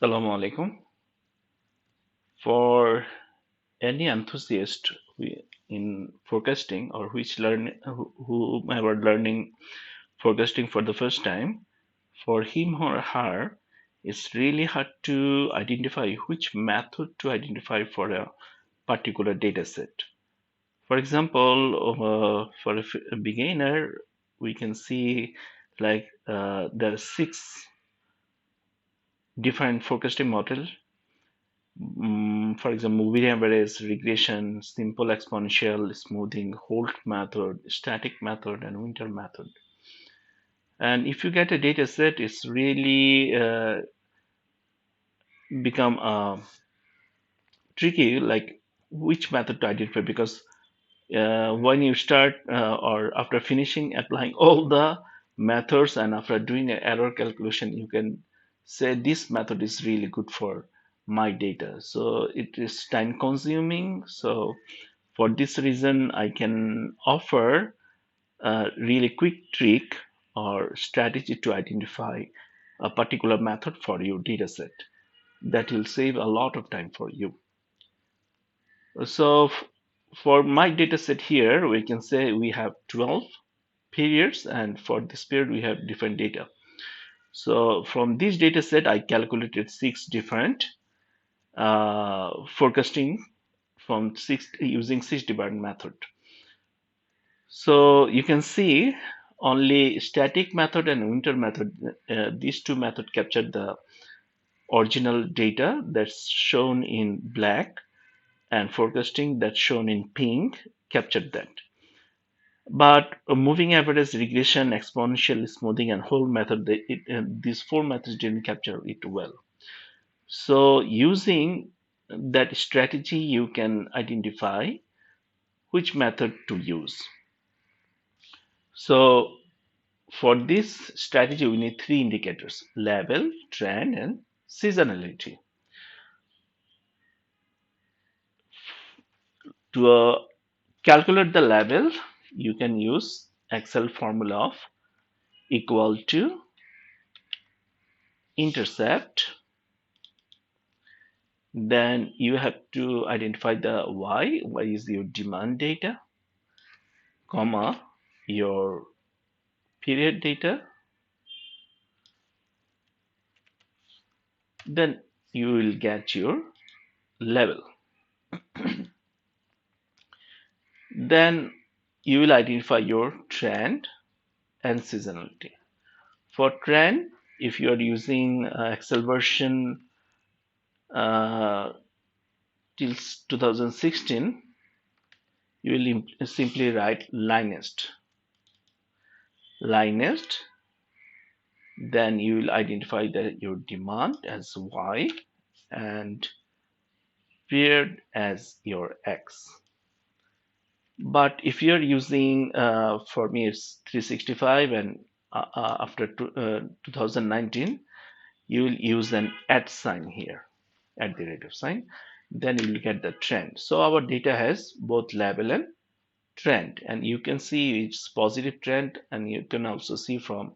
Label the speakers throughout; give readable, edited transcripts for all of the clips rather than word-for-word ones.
Speaker 1: Assalamu alaikum. For any enthusiast in forecasting or whomever learning forecasting for the first time, for him or her, it's really hard to identify which method to identify for a particular data set. For example, for a beginner, we can see there are six different forecasting models. For example, moving average, regression, simple exponential, smoothing, Holt method, static method, and winter method. And if you get a data set, it's really become tricky, like which method to identify, because when you start or after finishing applying all the methods and after doing an error calculation, you can say this method is really good for my data. So it is time consuming. So for this reason, I can offer a really quick trick or strategy to identify a particular method for your dataset that will save a lot of time for you. So for my dataset here, we can say we have 12 periods, and for this period, we have different data. So from this dataset, I calculated six different forecasting from six using six different method. So you can see only static method and winter method, these two methods captured the original data that's shown in black, and forecasting that's shown in pink captured that. But moving average, regression, exponential, smoothing, and Holt method, these four methods didn't capture it well. So using that strategy, you can identify which method to use. So for this strategy, we need three indicators: level, trend, and seasonality. To calculate the level, you can use Excel formula of equal to intercept. Then you have to identify the y is your demand data, comma, your period data. Then you will get your level. Then you will identify your trend and seasonality. For trend, if you are using Excel version uh, till 2016, you will simply write linest. Linest. Then you will identify your demand as Y and period as your X. But if you're using, for me, it's 365, and after 2019, you will use an at sign here, at the rate of sign. Then you will get the trend. So our data has both level and trend, and you can see it's positive trend, and you can also see from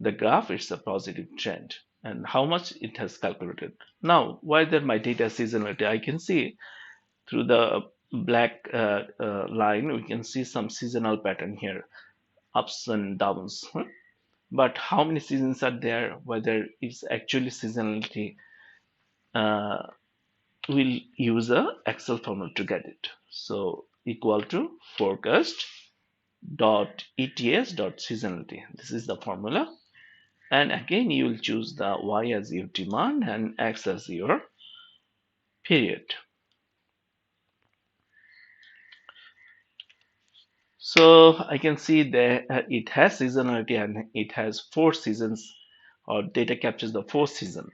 Speaker 1: the graph it's a positive trend and how much it has calculated. Now, whether my data seasonality, I can see through the black line, we can see some seasonal pattern here, ups and downs. But how many seasons are there, whether it's actually seasonality, uh, we'll use a Excel formula to get it. So equal to forecast dot ets dot seasonality. This is the formula. And again, you will choose the Y as your demand and X as your period. So I can see that it has seasonality and it has four seasons, or data captures the four season.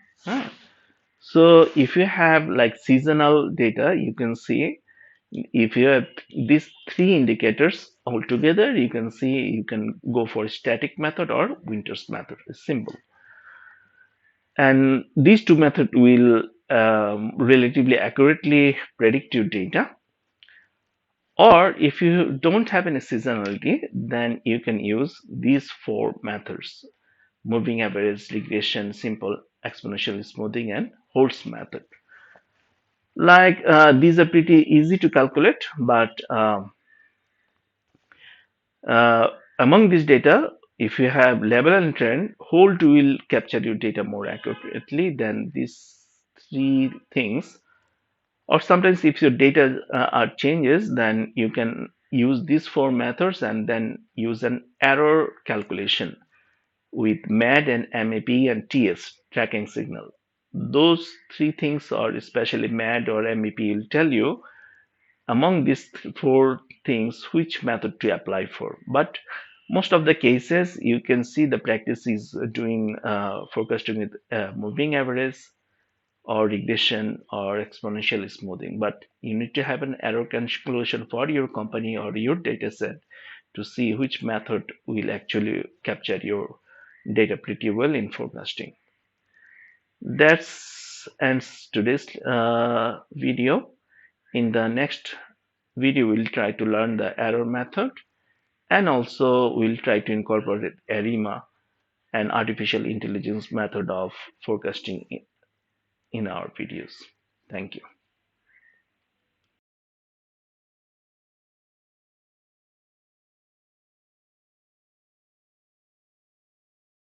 Speaker 1: So if you have like seasonal data, you can see if you have these three indicators all together, you can see you can go for static method or winters method. It's simple. And these two methods will relatively accurately predict your data. Or if you don't have any seasonality, then you can use these four methods: moving average, regression, simple exponential smoothing, and Holt's method. These are pretty easy to calculate, but uh, among this data, if you have label and trend, Holt will capture your data more accurately than these three things. Or sometimes if your data are changes, then you can use these four methods and then use an error calculation with MAD and MAP and TS tracking signal. Those three things, or especially MAD or MAP, will tell you among these four things which method to apply for. But most of the cases you can see the practice is doing forecasting with moving average or regression or exponential smoothing, but you need to have an error calculation for your company or your data set to see which method will actually capture your data pretty well in forecasting. That's ends today's video. In the next video, we'll try to learn the error method, and also we'll try to incorporate ARIMA, an artificial intelligence method of forecasting in our videos. Thank you.